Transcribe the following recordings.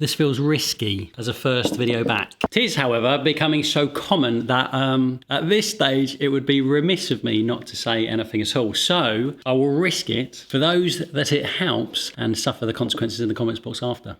This feels risky as a first video back. It is, however, becoming so common that at this stage it would be remiss of me not to say anything at all. So I will risk it for those that it helps and suffer the consequences in the comments box after.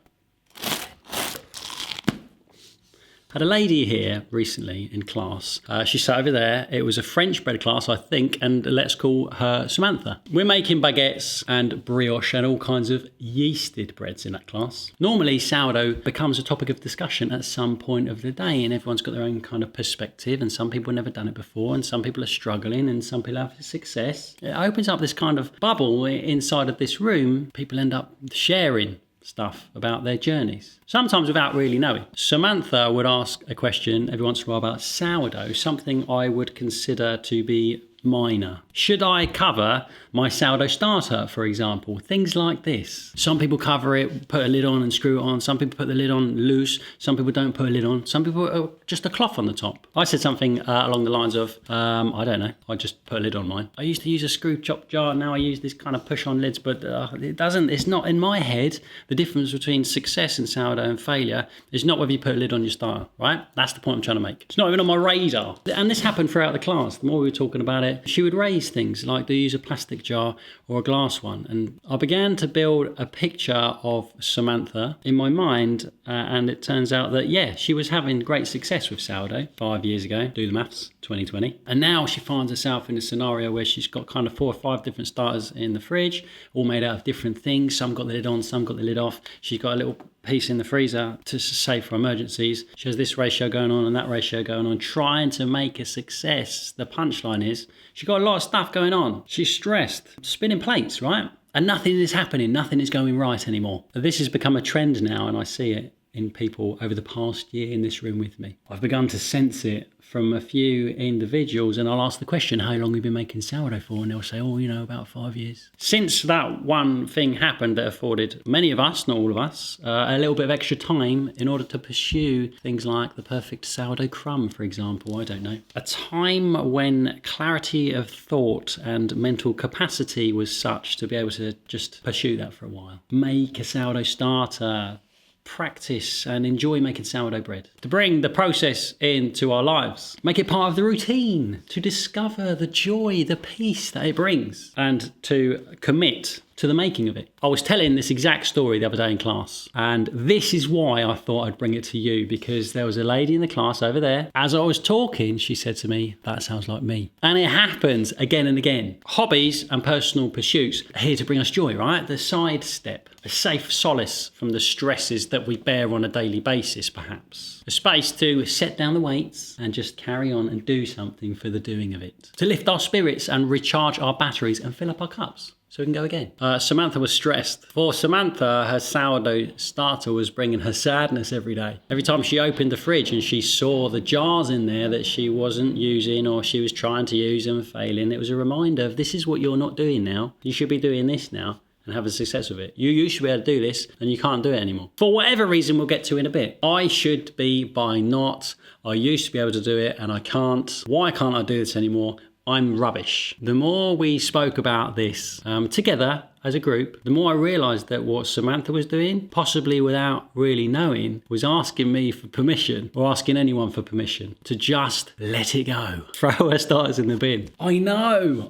Had a lady here recently in class. She sat over there. It was a French bread class, I think, and let's call her Samantha. We're making baguettes and brioche and all kinds of yeasted breads in that class. Normally, sourdough becomes a topic of discussion at some point of the day, and everyone's got their own kind of perspective, and some people have never done it before, and some people are struggling, and some people have success. It opens up this kind of bubble inside of this room. People end up sharing stuff about their journeys, sometimes without really knowing. Samantha would ask a question every once in a while about sourdough, something I would consider to be minor. Should I cover my sourdough starter, for example? Things like this. Some people cover it, put a lid on and screw it on. Some people put the lid on loose. Some people don't put a lid on. Some people put just a cloth on the top. I said something along the lines of, I don't know, I just put a lid on mine. I used to use a screw chop jar. Now I use this kind of push on lids, but it's not in my head. The difference between success in sourdough and failure is not whether you put a lid on your starter, right? That's the point I'm trying to make. It's not even on my radar. And this happened throughout the class. The more we were talking about it, she would raise things like, do you use a plastic jar or a glass one? And I began to build a picture of Samantha in my mind, and it turns out that, yeah, she was having great success with sourdough 5 years ago. Do the maths, 2020. And now she finds herself in a scenario where she's got kind of 4 or 5 different starters in the fridge, all made out of different things. Some got the lid on, some got the lid off. She's got a little piece in the freezer to save for emergencies. She has this ratio going on and that ratio going on, trying to make a success. The punchline is she got a lot of stuff going on. She's stressed, spinning plates, right? And nothing is happening. Nothing is going right anymore. This has become a trend now, and I see it in people over the past year in this room with me. I've begun to sense it from a few individuals, and I'll ask the question, how long have you been making sourdough for? And they'll say, about 5 years. Since that one thing happened that afforded many of us, not all of us, a little bit of extra time in order to pursue things like the perfect sourdough crumb, for example, I don't know. A time when clarity of thought and mental capacity was such to be able to just pursue that for a while. Make a sourdough starter, practice and enjoy making sourdough bread, to bring the process into our lives, make it part of the routine, to discover the joy, the peace that it brings, and to commit to the making of it. I was telling this exact story the other day in class, and this is why I thought I'd bring it to you, because there was a lady in the class over there. As I was talking, she said to me, that sounds like me. And it happens again and again. Hobbies and personal pursuits are here to bring us joy, right? The sidestep, a safe solace from the stresses that we bear on a daily basis, perhaps. A space to set down the weights and just carry on and do something for the doing of it. To lift our spirits and recharge our batteries and fill up our cups, so we can go again. Samantha was stressed. For Samantha, her sourdough starter was bringing her sadness every day. Every time she opened the fridge and she saw the jars in there that she wasn't using, or she was trying to use and failing, it was a reminder of, this is what you're not doing now. You should be doing this now and have a success with it. You used to be able to do this and you can't do it anymore. For whatever reason we'll get to in a bit. I should be by not. I used to be able to do it and I can't. Why can't I do this anymore? I'm rubbish. The more we spoke about this together as a group, the more I realised that what Samantha was doing, possibly without really knowing, was asking me for permission, or asking anyone for permission, to just let it go. Throw her starters in the bin. I know.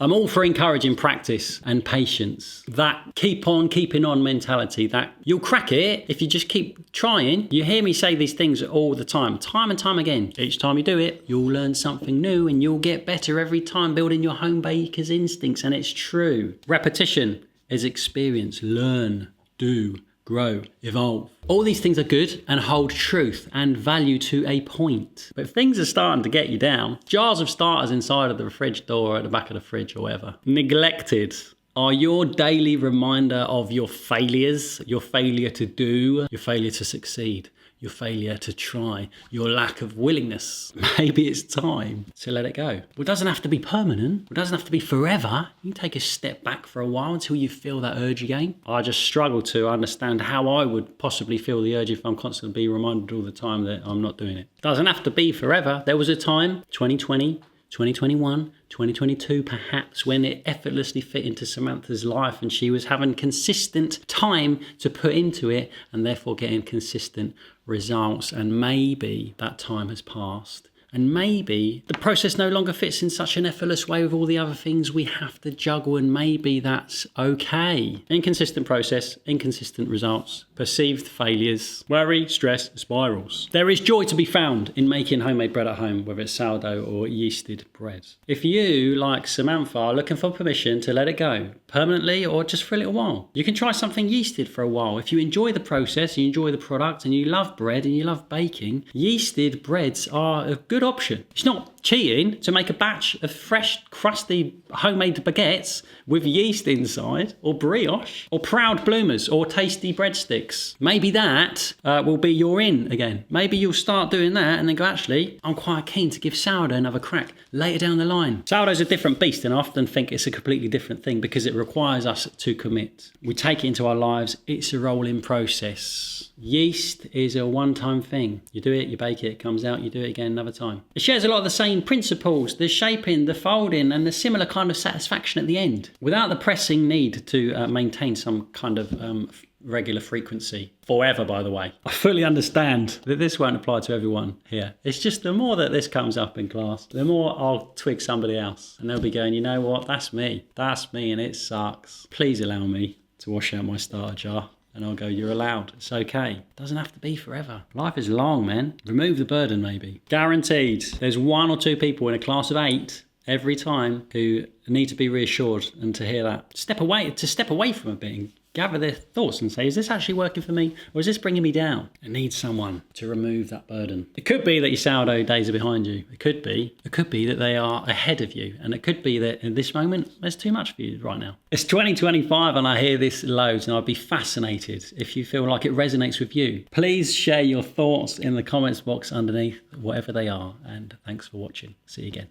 I'm all for encouraging practice and patience. That keep on keeping on mentality, that you'll crack it if you just keep trying. You hear me say these things all the time and time again. Each time you do it, you'll learn something new and you'll get better every time, building your home baker's instincts, and it's true. Repetition is experience. Learn, do, grow, evolve. All these things are good and hold truth and value to a point. But if things are starting to get you down, jars of starters inside of the fridge door or at the back of the fridge or whatever, neglected, are your daily reminder of your failures, your failure to do, your failure to succeed, your failure to try, your lack of willingness. Maybe it's time to let it go. Well, it doesn't have to be permanent. It doesn't have to be forever. You can take a step back for a while until you feel that urge again. I just struggle to understand how I would possibly feel the urge if I'm constantly being reminded all the time that I'm not doing it. It doesn't have to be forever. There was a time, 2020, 2021, 2022, perhaps, when it effortlessly fit into Samantha's life and she was having consistent time to put into it and therefore getting consistent results. And maybe that time has passed. And maybe the process no longer fits in such an effortless way with all the other things we have to juggle, and maybe that's okay. Inconsistent process, inconsistent results, perceived failures, worry, stress, spirals. There is joy to be found in making homemade bread at home, whether it's sourdough or yeasted bread. If you, like Samantha, are looking for permission to let it go, permanently or just for a little while, you can try something yeasted for a while. If you enjoy the process, you enjoy the product, and you love bread and you love baking, yeasted breads are a good option. It's not cheating to make a batch of fresh, crusty, homemade baguettes with yeast inside, or brioche, or proud bloomers, or tasty breadsticks. Maybe that will be your in again. Maybe you'll start doing that and then go, actually, I'm quite keen to give sourdough another crack later down the line. Sourdough's a different beast, and I often think it's a completely different thing because it requires us to commit. We take it into our lives. It's a rolling process. Yeast is a one-time thing. You do it, you bake it, it comes out, you do it again another time. It shares a lot of the same principles, the shaping, the folding, and the similar kind of satisfaction at the end, without the pressing need to maintain some kind of regular frequency. Forever, by the way. I fully understand that this won't apply to everyone here. It's just the more that this comes up in class, the more I'll twig somebody else, and they'll be going, you know what, that's me, and it sucks. Please allow me to wash out my starter jar. And I'll go, you're allowed. It's okay. It doesn't have to be forever. Life is long, man. Remove the burden, maybe. Guaranteed. There's 1 or 2 people in a class of 8 every time who need to be reassured and to hear that. Step away from a bit and gather their thoughts and say, is this actually working for me? Or is this bringing me down? I need someone to remove that burden. It could be that your sourdough days are behind you. It could be that they are ahead of you. And it could be that in this moment, there's too much for you right now. It's 2025 and I hear this loads, and I'd be fascinated if you feel like it resonates with you. Please share your thoughts in the comments box underneath, whatever they are. And thanks for watching. See you again.